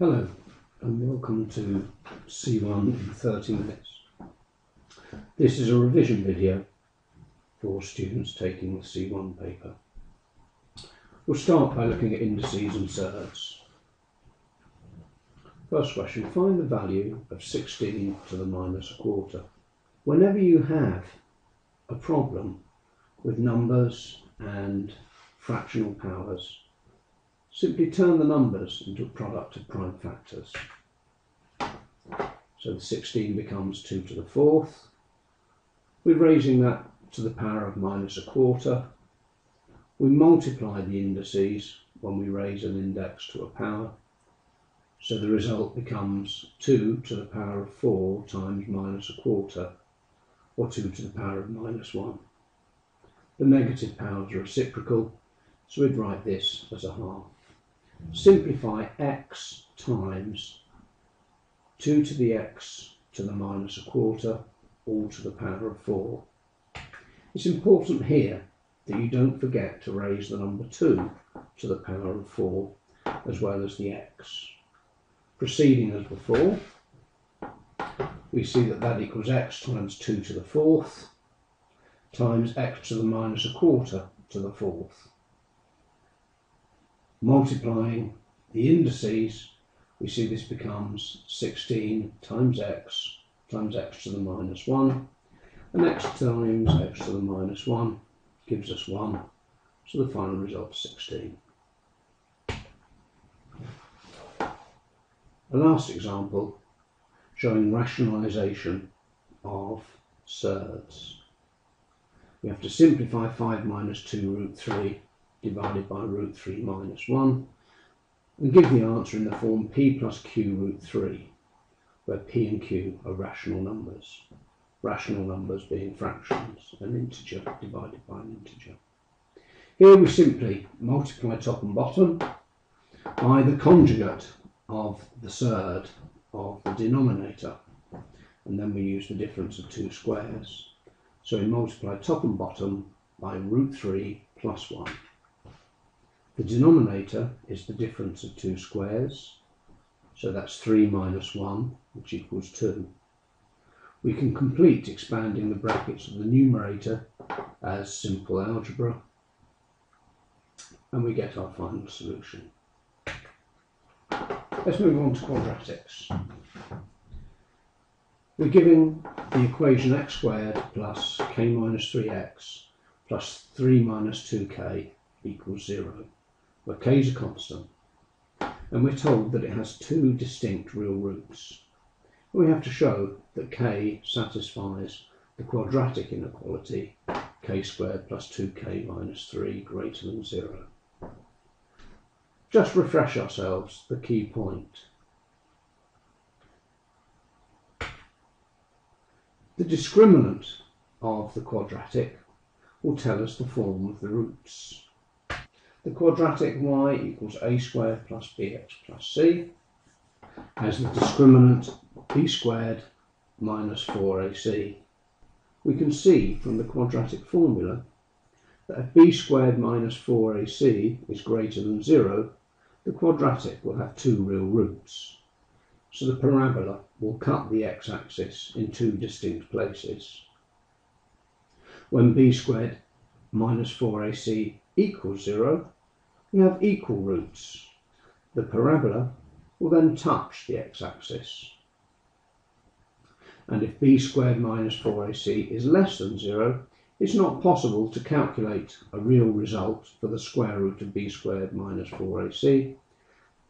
Hello and welcome to C1 in 30 minutes. This is a revision video for students taking the C1 paper. We'll start by looking at indices and surds. First question, find the value of 16 to the minus a quarter. Whenever you have a problem with numbers and fractional powers, simply turn the numbers into a product of prime factors. So the 16 becomes 2 to the fourth. We're raising that to the power of minus a quarter. We multiply the indices when we raise an index to a power. So the result becomes 2 to the power of 4 times minus a quarter, or 2 to the power of minus 1. The negative powers are reciprocal, so we'd write this as a half. Simplify x times 2 to the x to the minus a quarter, all to the power of 4. It's important here that you don't forget to raise the number 2 to the power of 4 as well as the x. Proceeding as before, we see that that equals x times 2 to the fourth times x to the minus a quarter to the fourth. Multiplying the indices, we see this becomes 16 times x to the minus 1, and x times x to the minus 1 gives us 1, so the final result is 16. A last example showing rationalisation of surds. We have to simplify 5 minus 2 root 3 divided by root 3 minus 1 and give the answer in the form p plus q root 3, where p and q are rational numbers being fractions, an integer divided by an integer. Here we simply multiply top and bottom by the conjugate of the surd of the denominator, and then we use the difference of two squares. So we multiply top and bottom by root 3 plus 1. The denominator is the difference of two squares, so that's 3 minus 1, which equals 2. We can complete expanding the brackets of the numerator as simple algebra, and we get our final solution. Let's move on to quadratics. We're given the equation x squared plus k minus 3x plus 3 minus 2k equals 0, where k is a constant, and we're told that it has two distinct real roots. We have to show that k satisfies the quadratic inequality k squared plus 2k minus 3 greater than 0. Just refresh ourselves the key point. The discriminant of the quadratic will tell us the form of the roots. The quadratic y equals a squared plus bx plus c has the discriminant b squared minus 4ac. We can see from the quadratic formula that if b squared minus 4ac is greater than 0, the quadratic will have two real roots. So the parabola will cut the x-axis in two distinct places. When b squared minus 4ac equals 0, we have equal roots. The parabola will then touch the x-axis. And if b squared minus 4ac is less than 0, it's not possible to calculate a real result for the square root of b squared minus 4ac,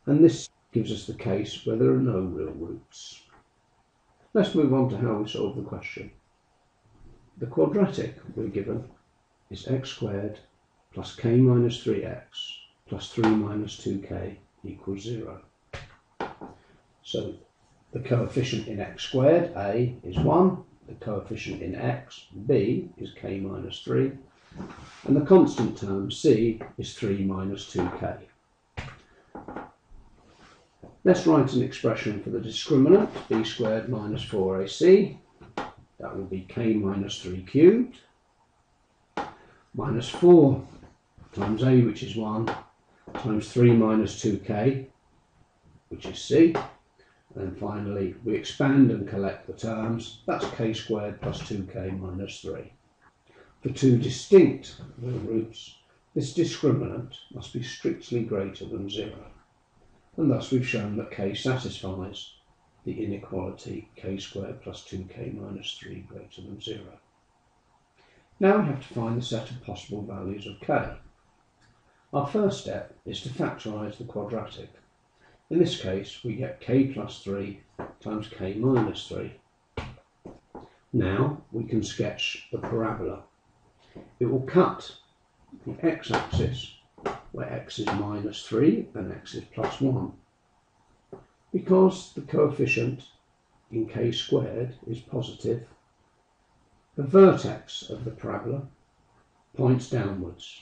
and this gives us the case where there are no real roots. Let's move on to how we solve the question. The quadratic we're given is x squared plus k minus 3x plus 3 minus 2k equals 0. So the coefficient in x squared, a, is 1, the coefficient in x, b, is k minus 3, and the constant term, c, is 3 minus 2k. Let's write an expression for the discriminant, b squared minus 4ac. That will be k minus 3 cubed, minus 4 times a, which is 1, times 3 minus 2k, which is c. And finally, we expand and collect the terms. That's k squared plus 2k minus 3. For two distinct real roots, this discriminant must be strictly greater than 0. And thus we've shown that k satisfies the inequality k squared plus 2k minus 3 greater than 0. Now we have to find the set of possible values of k. Our first step is to factorise the quadratic. In this case, we get k plus 3 times k minus 3. Now we can sketch the parabola. It will cut the x-axis, where x is minus 3 and x is plus 1. Because the coefficient in k squared is positive, the vertex of the parabola points downwards.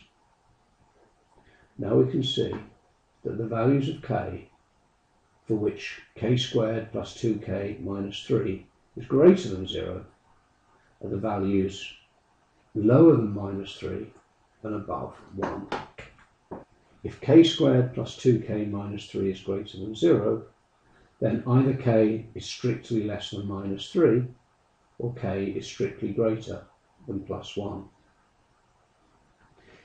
Now we can see that the values of k, for which k squared plus 2k minus 3 is greater than 0, are the values lower than minus 3 and above 1. If k squared plus 2k minus 3 is greater than 0, then either k is strictly less than minus 3 or k is strictly greater than plus 1.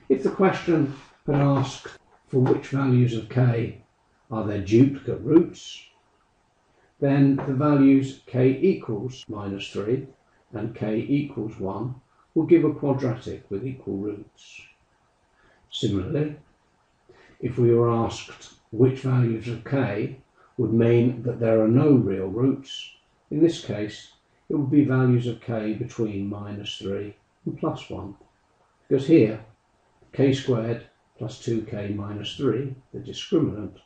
If the question had asked for which values of k are their duplicate roots, then the values k equals minus 3 and k equals 1 will give a quadratic with equal roots. Similarly, if we were asked which values of k would mean that there are no real roots, in this case it would be values of k between minus 3 and plus 1, because here k squared plus 2k minus 3, the discriminant,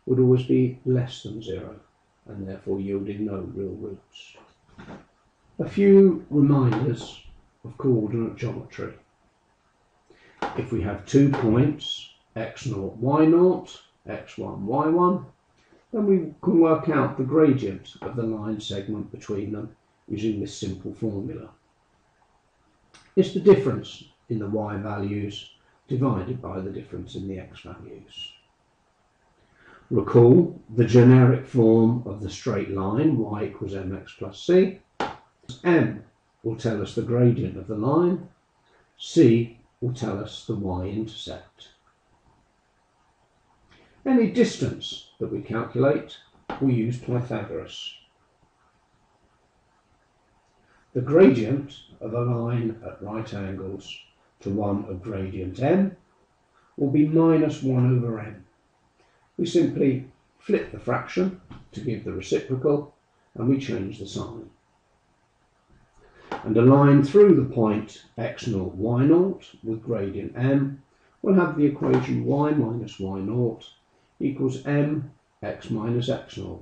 would always be less than 0 and therefore yielding no real roots. A few reminders of coordinate geometry. If we have 2 points, x0, y0, x1, y1, then we can work out the gradient of the line segment between them using this simple formula. It's the difference in the y values divided by the difference in the x values. Recall the generic form of the straight line y equals mx plus c. M will tell us the gradient of the line, c will tell us the y-intercept. Any distance that we calculate, we use Pythagoras. The gradient of a line at right angles to one of gradient m will be minus 1 over m. We simply flip the fraction to give the reciprocal and we change the sign. And a line through the point x0, y0 with gradient m will have the equation y minus y0 equals m x minus x0.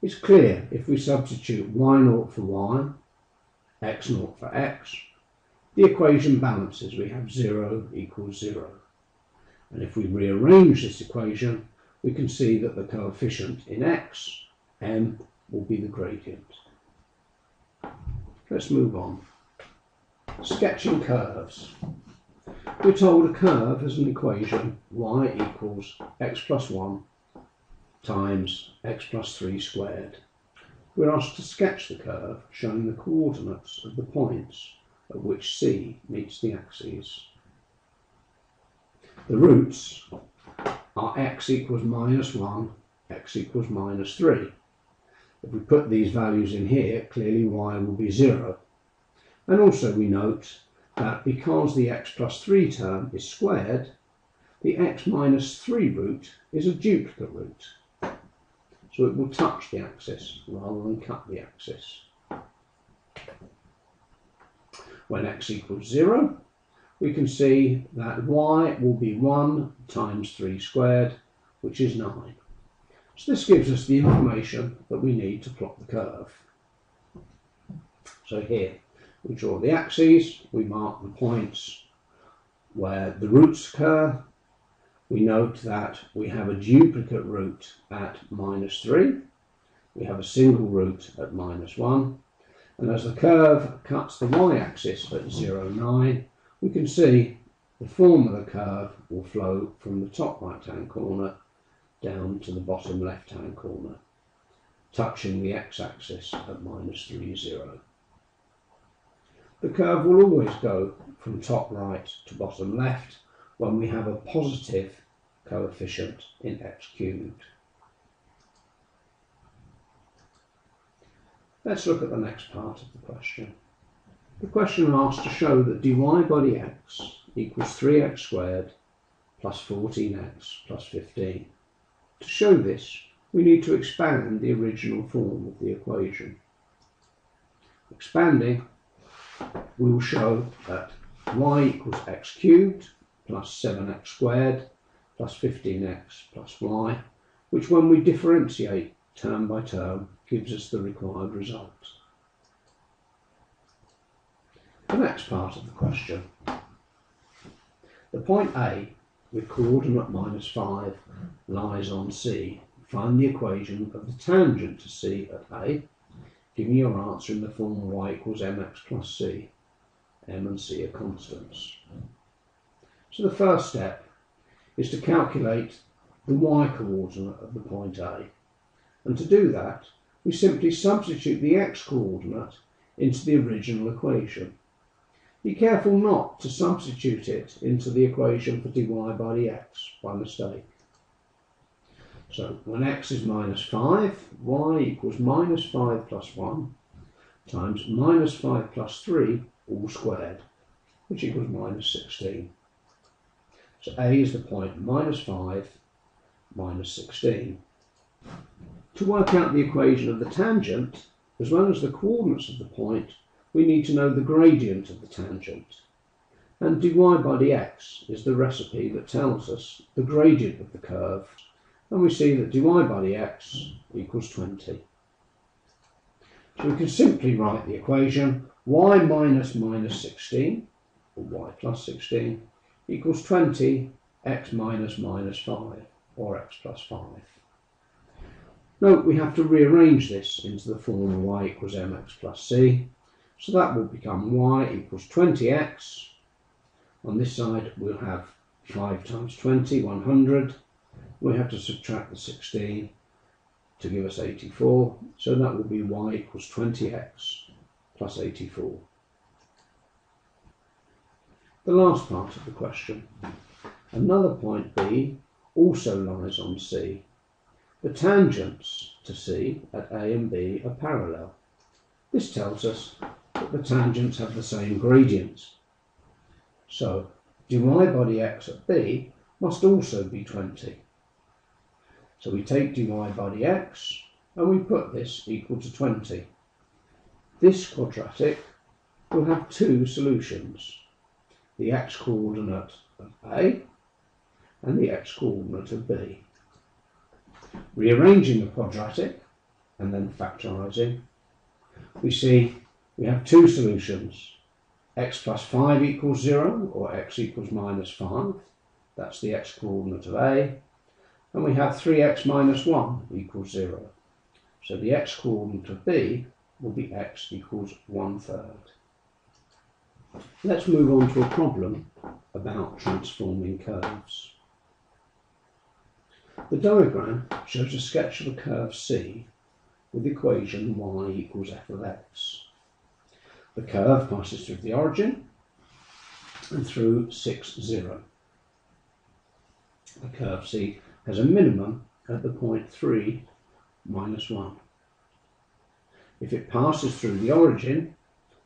It's clear if we substitute y0 for y, x0 for x, the equation balances. We have 0 equals 0. And if we rearrange this equation, we can see that the coefficient in x, m, will be the gradient. Let's move on. Sketching curves. We're told a curve has an equation y equals x plus 1 times x plus 3 squared. We're asked to sketch the curve showing the coordinates of the points at which C meets the axes. The roots are x equals minus 1, x equals minus 3. If we put these values in here, clearly y will be 0. And also we note that because the x plus 3 term is squared, the x minus 3 root is a duplicate root. So it will touch the axis rather than cut the axis. When x equals 0, we can see that y will be 1 times 3 squared, which is 9. So this gives us the information that we need to plot the curve. So here we draw the axes, we mark the points where the roots occur. We note that we have a duplicate root at minus 3, we have a single root at minus 1, and as the curve cuts the y-axis at 0, 9, we can see the form of the curve will flow from the top right hand corner down to the bottom left hand corner, touching the x-axis at -3, 0. The curve will always go from top right to bottom left when we have a positive coefficient in x cubed. Let's look at the next part of the question. The question asks to show that dy by dx equals 3x squared plus 14x plus 15. To show this, we need to expand the original form of the equation. Expanding, we will show that y equals x cubed plus 7x squared plus 15x plus y, which when we differentiate term by term gives us the required result. The next part of the question. The point A with coordinate -5 lies on C. Find the equation of the tangent to C at A, giving your answer in the form y equals mx plus c. M and c are constants. So the first step is to calculate the y coordinate of the point A. And to do that, we simply substitute the x coordinate into the original equation. Be careful not to substitute it into the equation for dy by dx by mistake. So when x is -5, y equals -5 plus 1 times -5 plus 3 all squared, which equals -16. So A is the point -5 minus 16. To work out the equation of the tangent, as well as the coordinates of the point, we need to know the gradient of the tangent. And dy by dx is the recipe that tells us the gradient of the curve, and we see that dy by dx equals 20. So we can simply write the equation y minus -16, or y plus 16, equals 20, x minus -5, or x plus 5. Note we have to rearrange this into the form y equals mx plus c, so that will become y equals 20x. On this side we'll have 5 times 20, 100. We have to subtract the 16 to give us 84, so that will be y equals 20x plus 84. The last part of the question. Another point B also lies on C. The tangents to C at A and B are parallel. This tells us that the tangents have the same gradients. So dy by dx at B must also be 20. So we take dy by dx and we put this equal to 20. This quadratic will have two solutions, the x coordinate of A and the x coordinate of B. Rearranging the quadratic and then factorising, we see we have two solutions, x plus 5 equals 0 or x equals -5, that's the x coordinate of A, and we have 3x minus 1 equals 0. So the x coordinate of B will be x equals 1/3. Let's move on to a problem about transforming curves. The diagram shows a sketch of a curve C with the equation y equals f of x. The curve passes through the origin and through 6, 0. The curve C has a minimum at the point 3, -1. If it passes through the origin,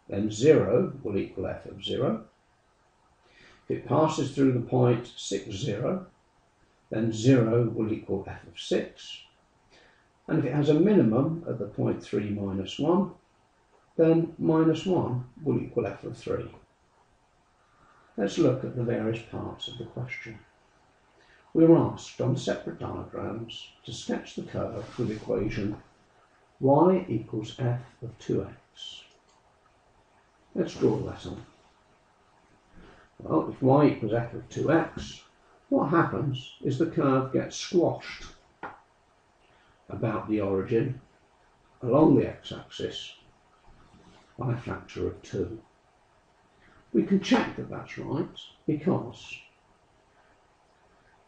then 0 will equal f of 0. If it passes through the point 6, 0, then 0 will equal f of 6. And if it has a minimum at the point 3, -1, then -1 will equal f of 3. Let's look at the various parts of the question. We are asked on separate diagrams to sketch the curve with the equation y equals f of 2x. Let's draw that on. Well, if y equals f of 2x, what happens is the curve gets squashed about the origin along the x-axis by a factor of 2. We can check that that's right because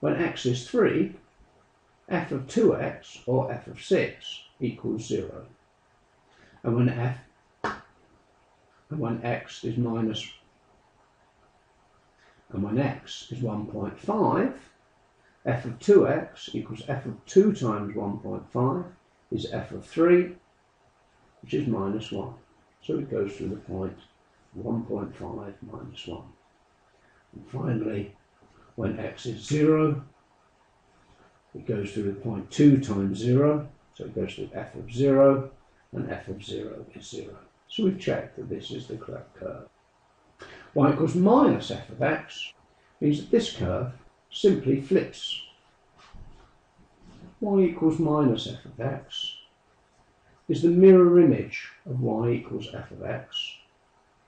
when x is 3, f of 2x or f of 6 equals 0. And when x is minus, and when x is 1.5, f of 2x equals f of 2 times 1.5 is f of 3, which is minus 1. So it goes through the point 1.5 minus 1. And finally, when x is 0, it goes through the point 2 times 0, so it goes through f of 0, and f of 0 is 0. So we've checked that this is the correct curve. Y equals minus f of x means that this curve simply flips. Y equals minus f of x is the mirror image of y equals f of x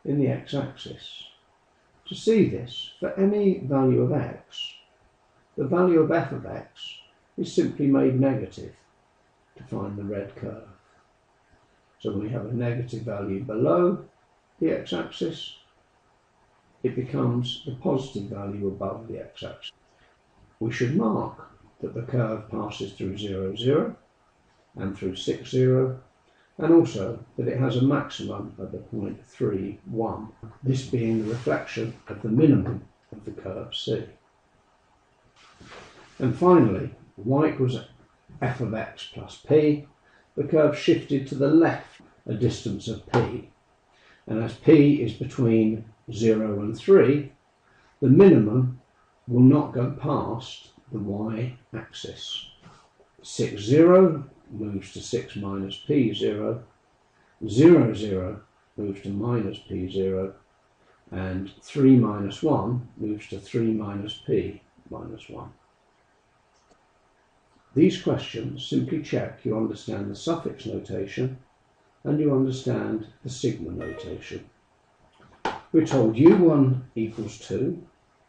in the x-axis. To see this, for any value of x, the value of f of x is simply made negative to find the red curve. So when we have a negative value below the x-axis, it becomes the positive value above the x-axis. We should mark that the curve passes through 0, 0 and through 6, 0, and also that it has a maximum at the point 3, 1, this being the reflection of the minimum of the curve C. And finally, y equals f of x plus p, the curve shifted to the left a distance of p, and as p is between 0 and 3, the minimum will not go past the y-axis. 6, 0 moves to 6 minus p 0, 0, 0 moves to minus p 0, and 3 minus 1 moves to 3 minus p minus 1. These questions simply check you understand the suffix notation and you understand the sigma notation. We're told u1 equals 2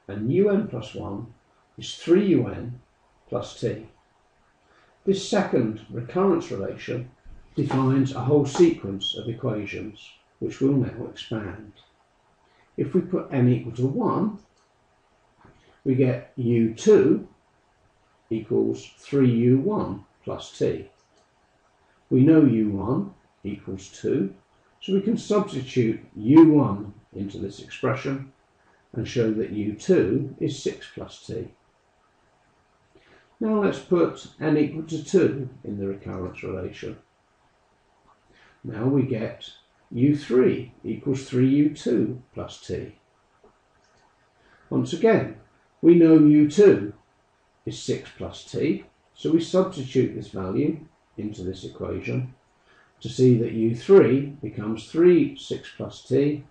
and un plus 1 is 3un plus t. This second recurrence relation defines a whole sequence of equations which we'll now expand. If we put n equal to 1, we get u2 equals 3u1 plus t. We know u1 equals 2, so we can substitute u1 into this expression and show that u2 is 6 plus t. Now let's put n equal to 2 in the recurrence relation. Now we get u3 equals 3u2 plus t. Once again, we know u2 is 6 plus t, so we substitute this value into this equation to see that u3 becomes 3 6 plus t,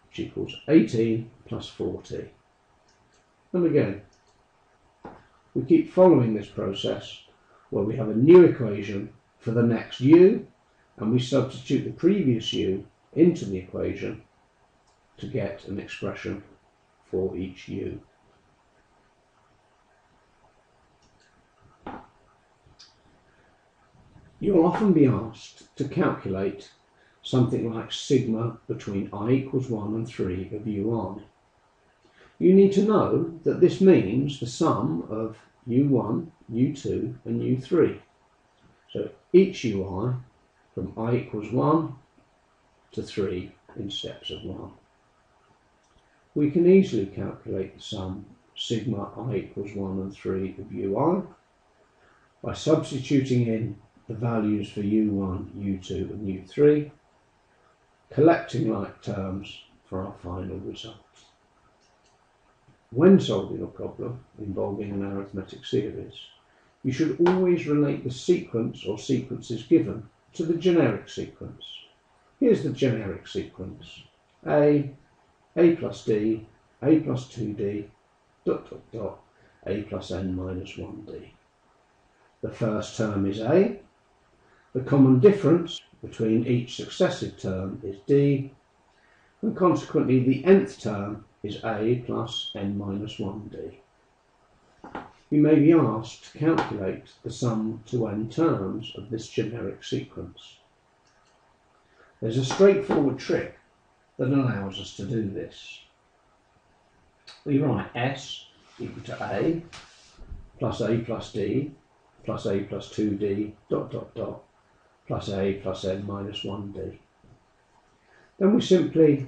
which equals 18 plus 4t. And again, we keep following this process where we have a new equation for the next u, and we substitute the previous u into the equation to get an expression for each u. You will often be asked to calculate something like sigma between I equals 1 and 3 of ui. You need to know that this means the sum of u1, u2 and u3. So each ui from I equals 1 to 3 in steps of 1. We can easily calculate the sum sigma I equals 1 and 3 of ui by substituting in the values for u1, u2 and u3, collecting like terms for our final result. When solving a problem involving an arithmetic series, you should always relate the sequence or sequences given to the generic sequence. Here's the generic sequence: a plus d, a plus 2d, a plus n minus 1d. The first term is a. The common difference between each successive term is d, and consequently the nth term is a plus n minus 1d. You may be asked to calculate the sum to n terms of this generic sequence. There's a straightforward trick that allows us to do this. We write s equal to a plus a plus d plus a plus 2d dot dot dot plus a plus n minus 1d. Then we simply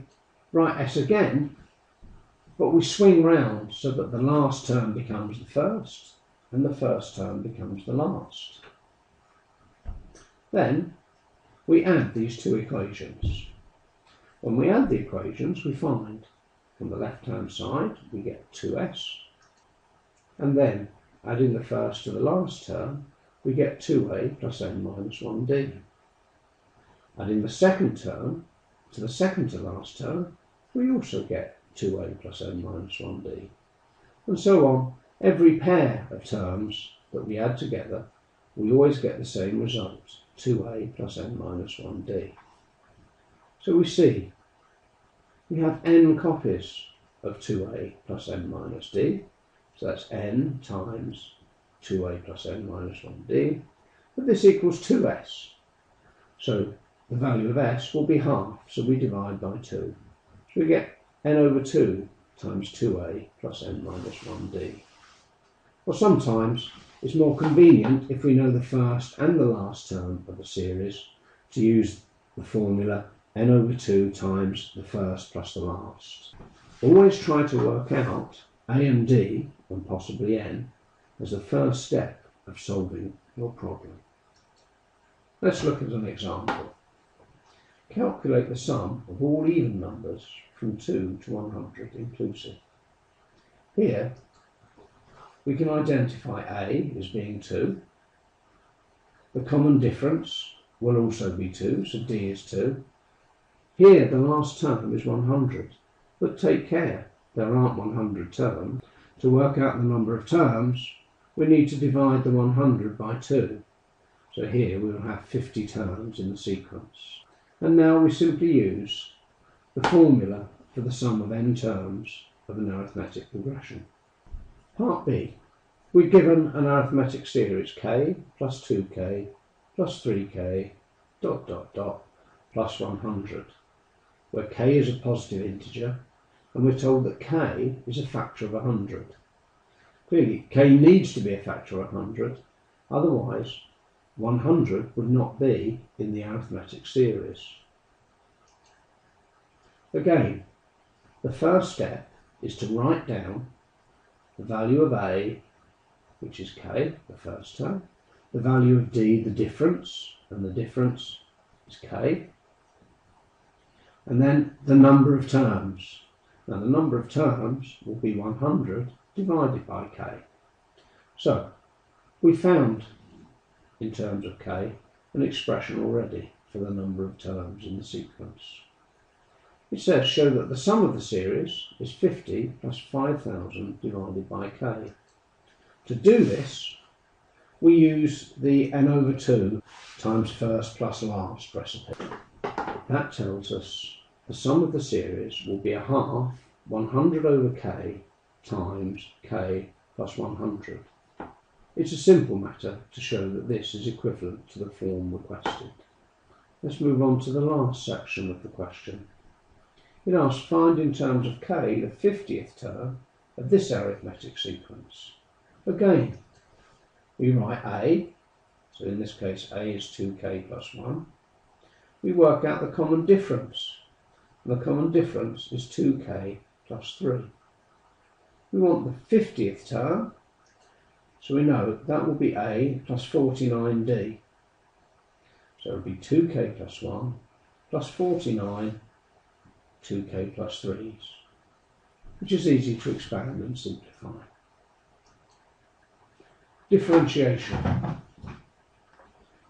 write s again, but we swing round so that the last term becomes the first and the first term becomes the last. Then we add these two equations. When we add the equations, we find from the left-hand side we get 2s, and then adding the first to the last term, we get 2a plus n minus 1d. Adding the second term to the second to last term, we also get 2a plus n minus 1d. And so on. Every pair of terms that we add together, we always get the same result, 2a plus n minus 1d. So we see we have n copies of 2a plus n minus d, so that's n times 2a plus n minus 1d, but this equals 2s. So the value of s will be half, so we divide by 2. So we get n over 2 times 2a plus n minus 1d. Well, sometimes it's more convenient, if we know the first and the last term of the series, to use the formula n over 2 times the first plus the last. Always try to work out a and d, and possibly n, as the first step of solving your problem. Let's look at an example. Calculate the sum of all even numbers from 2 to 100 inclusive. Here we can identify a as being 2. The common difference will also be 2, so d is 2. Here the last term is 100, but take care, there aren't 100 terms. To work out the number of terms, we need to divide the 100 by 2. So here we will have 50 terms in the sequence. And now we simply use the formula for the sum of n terms of an arithmetic progression. Part B. We're given an arithmetic series k plus 2k plus 3k dot dot dot plus 100, where k is a positive integer and we're told that k is a factor of 100. Clearly k needs to be a factor of 100, otherwise 100 would not be in the arithmetic series. Again, the first step is to write down the value of a, which is k, the first term, the value of d, the difference, and the difference is k, and then the number of terms. Now the number of terms will be 100 divided by k. So we found, in terms of k, an expression already for the number of terms in the sequence. It says show that the sum of the series is 50 plus 5,000 divided by k. To do this, we use the n over 2 times first plus last recipe. That tells us the sum of the series will be a half 100 over k times k plus 100. It's a simple matter to show that this is equivalent to the form requested. Let's move on to the last section of the question. It asks, find in terms of k the 50th term of this arithmetic sequence. Again, we write a, so in this case a is 2k plus 1. We work out the common difference, and the common difference is 2k plus 3. We want the 50th term, so we know that will be a plus 49d. So it will be 2k plus 1 plus 49, 2k plus 3's, which is easy to expand and simplify. Differentiation.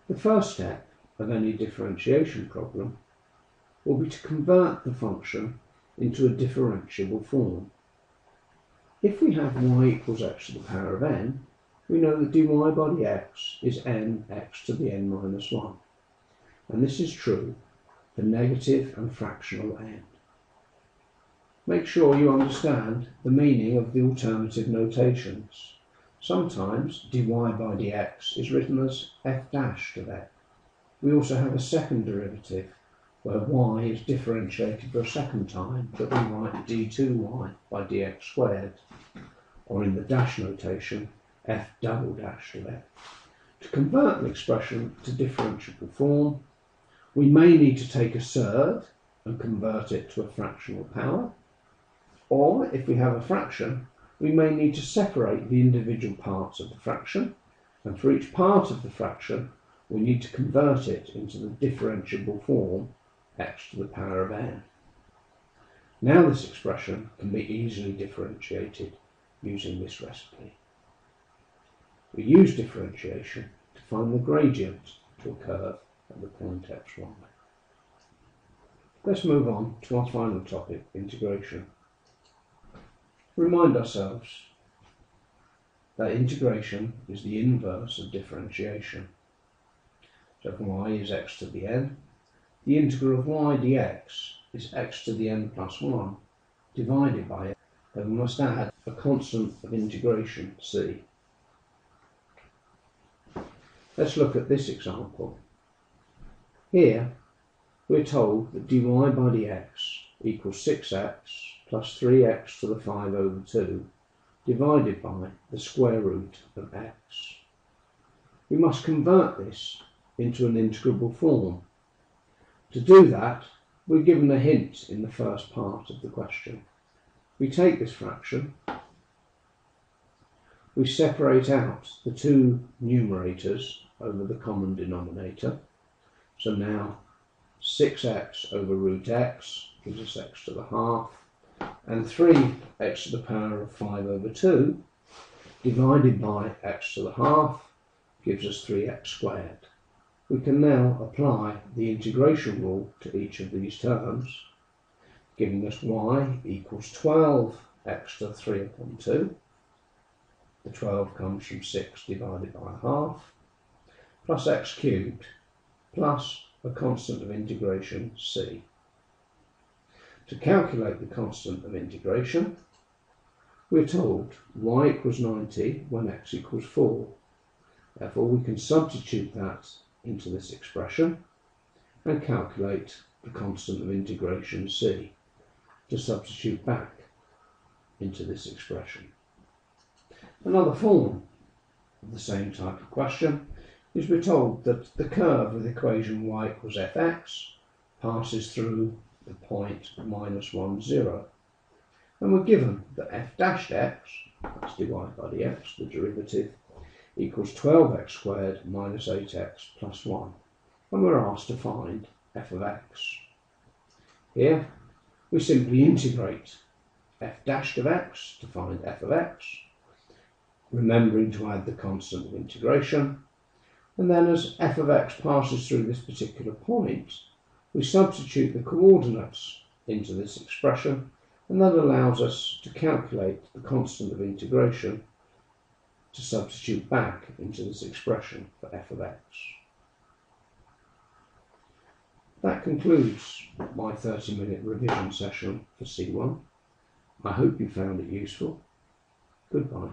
The first step of any differentiation problem will be to convert the function into a differentiable form. If we have y equals x to the power of n, we know that dy by dx is n x to the n minus 1. And this is true for negative and fractional n. Make sure you understand the meaning of the alternative notations. Sometimes dy by dx is written as f dash of x. We also have a second derivative where y is differentiated for a second time, but we write d2y by dx squared, or in the dash notation, f double dash of x. To convert an expression to differentiable form, we may need to take a surd and convert it to a fractional power, or if we have a fraction, we may need to separate the individual parts of the fraction, and for each part of the fraction we need to convert it into the differentiable form x to the power of n. Now this expression can be easily differentiated using this recipe. We use differentiation to find the gradient to a curve at the point xy. Let's move on to our final topic, integration. Remind ourselves that integration is the inverse of differentiation. So if y is x to the n, the integral of y dx is x to the n plus 1 divided by it, and we must add a constant of integration c. Let's look at this example. Here we're told that dy by dx equals 6x plus 3x to the 5 over 2 divided by the square root of x. We must convert this into an integrable form. To do that, we're given a hint in the first part of the question. We take this fraction, we separate out the two numerators over the common denominator. So now 6x over root x gives us x to the half, and 3x to the power of 5 over 2 divided by x to the half gives us 3x squared. We can now apply the integration rule to each of these terms, giving us y equals 12x to the 3 upon 2. The 12 comes from 6 divided by half, plus x cubed, plus a constant of integration c. To calculate the constant of integration, we're told y equals 90 when x equals 4. Therefore we can substitute that into this expression and calculate the constant of integration c to substitute back into this expression. Another form of the same type of question is we're told that the curve of the equation y equals fx passes through the point minus 1, 0. And we're given that f dashed x, that's dy by dx, the derivative, equals 12x squared minus 8x plus 1. And we're asked to find f of x. Here we simply integrate f dashed of x to find f of x, remembering to add the constant of integration, and then as f of x passes through this particular point, we substitute the coordinates into this expression, and that allows us to calculate the constant of integration to substitute back into this expression for f of x. That concludes my 30-minute revision session for C1. I hope you found it useful. Goodbye.